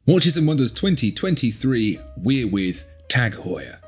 Watches and Wonders 2023, we're with TAG Heuer.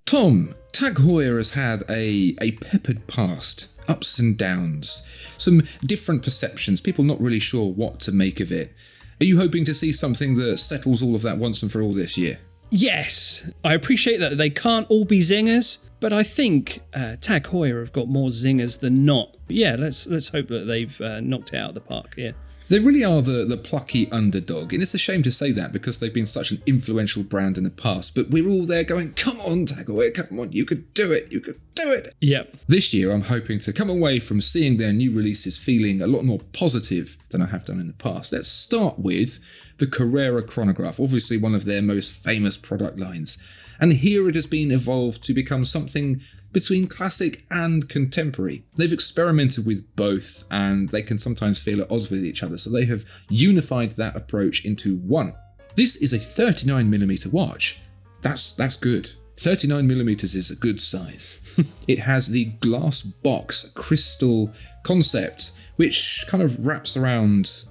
Tom, TAG Heuer has had a peppered past, ups and downs, some different perceptions, people not really sure what to make of it. Are you hoping to see something that settles all of that once and for all this year? Yes, I appreciate that they can't all be zingers, but I think TAG Heuer have got more zingers than not. But yeah, let's hope that they've knocked it out of the park here. They really are the plucky underdog, and it's a shame to say that because they've been such an influential brand in the past, but we're all there going, come on TAG Heuer, come on, you could do it, you could do it. Yep. This year I'm hoping to come away from seeing their new releases feeling a lot more positive than I have done in the past. Let's start with the Carrera Chronograph, obviously one of their most famous product lines, and here it has been evolved to become something between classic and contemporary. They've experimented with both and they can sometimes feel at odds with each other, so they have unified that approach into one. This is a 39mm watch. That's good. 39mm is a good size. It has the glass box crystal concept, which kind of wraps around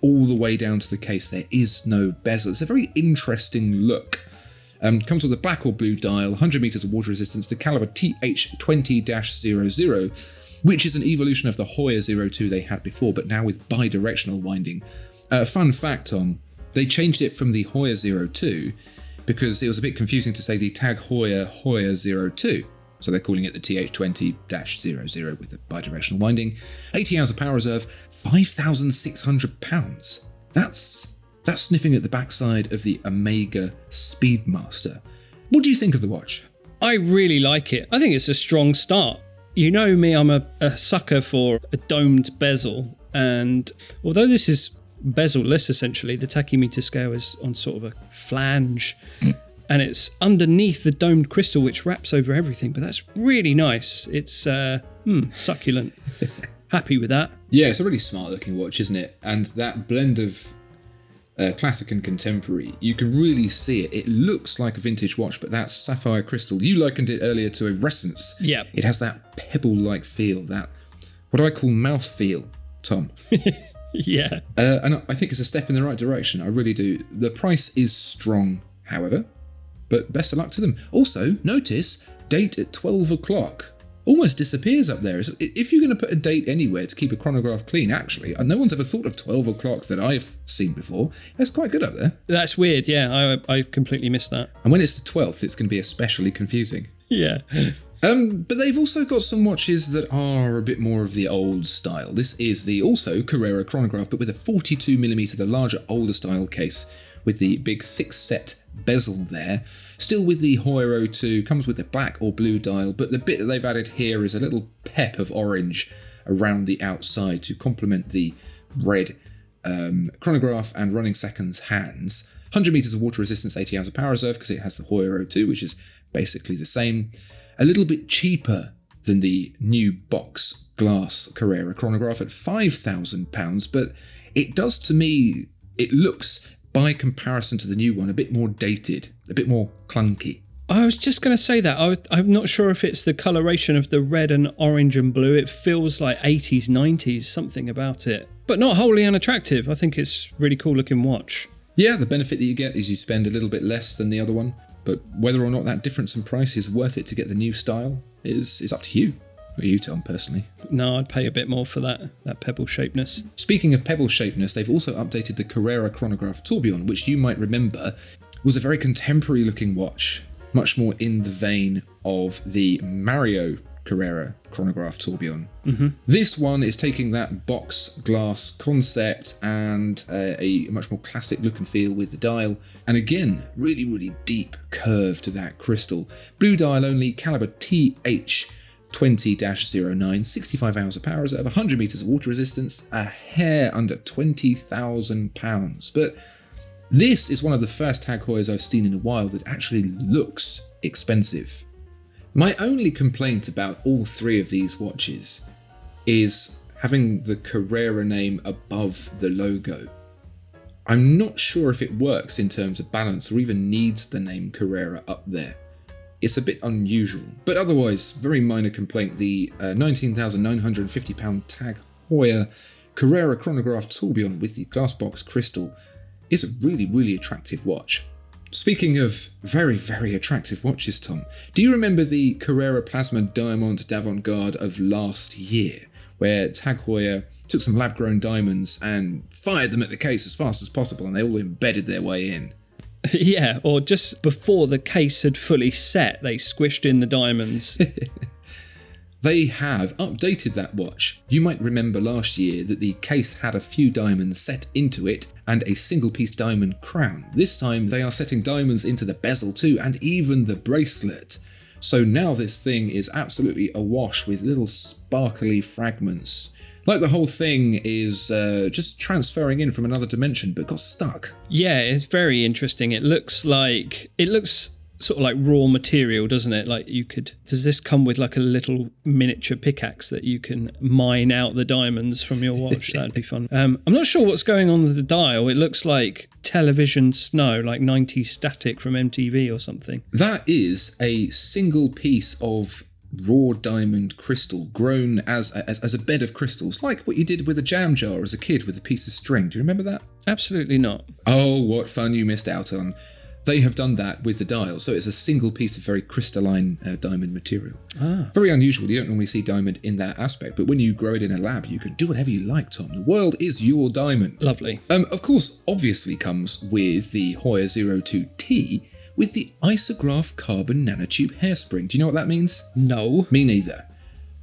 all the way down to the case. There is no bezel. It's a very interesting look. Comes with a black or blue dial, 100 meters of water resistance, the caliber TH20-00, which is an evolution of the Heuer 02 they had before, but now with bi-directional winding. Fun fact, Tom, they changed it from the Heuer 02 because it was a bit confusing to say the TAG Heuer 02. So they're calling it the TH20-00 with the bi-directional winding. 80 hours of power reserve, 5,600 pounds. That's sniffing at the backside of the Omega Speedmaster. What do you think of the watch? I really like it. I think it's a strong start. You know me, I'm a sucker for a domed bezel, and although this is bezel-less essentially, the tachymeter scale is on sort of a flange, and it's underneath the domed crystal which wraps over everything, but that's really nice. It's succulent. Happy with that. Yeah, it's a really smart looking watch, isn't it? And that blend of classic and contemporary, you can really see it. It looks like a vintage watch, but that's sapphire crystal. You likened it earlier to a Resonance. Yeah. It has that pebble-like feel, that, what do I call mouth feel, Tom? Yeah. And I think it's a step in the right direction. I really do. The price is strong, however, but best of luck to them. Also, notice, date at 12 o'clock. Almost disappears up there. If you're going to put a date anywhere to keep a chronograph clean, actually, no one's ever thought of 12 o'clock that I've seen before. That's quite good up there. That's weird, yeah. I completely missed that. And when it's the 12th, it's going to be especially confusing. Yeah. But they've also got some watches that are a bit more of the old style. This is the also Carrera Chronograph, but with a 42mm, the larger, older style case, with the big thick set bezel there. Still with the Heuer 02, comes with the black or blue dial, but the bit that they've added here is a little pep of orange around the outside to complement the red chronograph and running seconds hands. 100 meters of water resistance, 80 hours of power reserve, because it has the Heuer 02, which is basically the same. A little bit cheaper than the new box glass Carrera Chronograph at £5,000, but it does, to me, it looks, by comparison to the new one, a bit more dated, a bit more clunky. I was just going to say that. I'm not sure if it's the coloration of the red and orange and blue. It feels like 80s, 90s, something about it. But not wholly unattractive. I think it's a really cool looking watch. Yeah, the benefit that you get is you spend a little bit less than the other one, but whether or not that difference in price is worth it to get the new style is up to you. Or you, Tom, personally. No, I'd pay a bit more for that pebble shapeness. Speaking of pebble shapeness, they've also updated the Carrera Chronograph Tourbillon, which you might remember was a very contemporary looking watch, much more in the vein of the Mario Carrera Chronograph Tourbillon. Mm-hmm. This one is taking that box glass concept and a much more classic look and feel with the dial. And again, really, really deep curve to that crystal. Blue dial only, caliber TH20-09, 65 hours of power reserve, 100 meters of water resistance, a hair under £20,000. But this is one of the first TAG Heuers I've seen in a while that actually looks expensive. My only complaint about all three of these watches is having the Carrera name above the logo. I'm not sure if it works in terms of balance or even needs the name Carrera up there. It's a bit unusual, but otherwise, very minor complaint. The £19,950 TAG Heuer Carrera Chronograph tourbillon with the glassbox crystal is a really, really attractive watch. Speaking of very, very attractive watches, Tom, do you remember the Carrera Plasma Diamant d'Avant-Garde of last year, where TAG Heuer took some lab-grown diamonds and fired them at the case as fast as possible, and they all embedded their way in? Yeah, or just before the case had fully set, they squished in the diamonds. They have updated that watch. You might remember last year that the case had a few diamonds set into it and a single-piece diamond crown. This time they are setting diamonds into the bezel too, and even the bracelet. So now this thing is absolutely awash with little sparkly fragments. Like the whole thing is just transferring in from another dimension, but got stuck. Yeah, it's very interesting. It looks sort of like raw material, doesn't it? Like does this come with like a little miniature pickaxe that you can mine out the diamonds from your watch? That'd be fun. I'm not sure what's going on with the dial. It looks like television snow, like 90s static from MTV or something. That is a single piece of raw diamond crystal grown as a bed of crystals, like what you did with a jam jar as a kid with a piece of string. Do you remember that? Absolutely not. Oh, what fun you missed out on. They have done that with the dial, so it's a single piece of very crystalline diamond material. Very unusual. You don't normally see diamond in that aspect, but when you grow it in a lab, you can do whatever you like, Tom. The world is your diamond. Lovely. Of course, obviously comes with the Heuer 02T with the Isograph carbon nanotube hairspring. Do you know what that means? No. Me neither.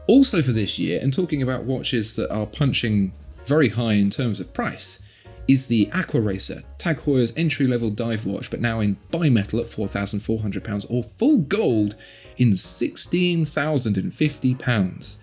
Also for this year, and talking about watches that are punching very high in terms of price, is the Aquaracer, TAG Heuer's entry-level dive watch, but now in bimetal at £4,400 or full gold in £16,050.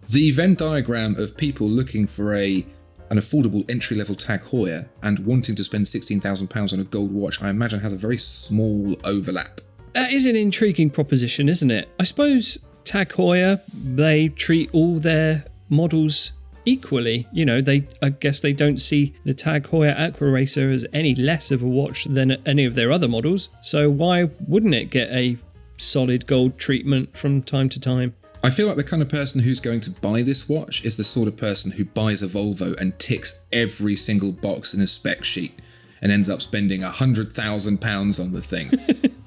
The Venn diagram of people looking for an affordable entry-level TAG Heuer and wanting to spend £16,000 on a gold watch, I imagine has a very small overlap. That is an intriguing proposition, isn't it? I suppose TAG Heuer, they treat all their models equally. You know, I guess they don't see the TAG Heuer Aquaracer as any less of a watch than any of their other models. So why wouldn't it get a solid gold treatment from time to time? I feel like the kind of person who's going to buy this watch is the sort of person who buys a Volvo and ticks every single box in a spec sheet and ends up spending £100,000 on the thing.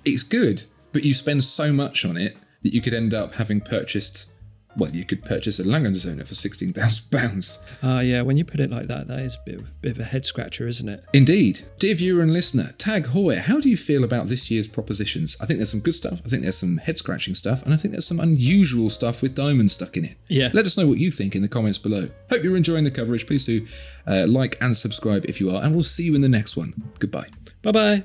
It's good, but you spend so much on it that you could end up having purchased... Well, you could purchase a Langenzone for £16,000. Yeah, when you put it like that, that is a bit of a head scratcher, isn't it? Indeed. Dear viewer and listener, TAG Heuer, how do you feel about this year's propositions? I think there's some good stuff, I think there's some head-scratching stuff, and I think there's some unusual stuff with diamonds stuck in it. Yeah. Let us know what you think in the comments below. Hope you're enjoying the coverage. Please do like and subscribe if you are, and we'll see you in the next one. Goodbye. Bye-bye.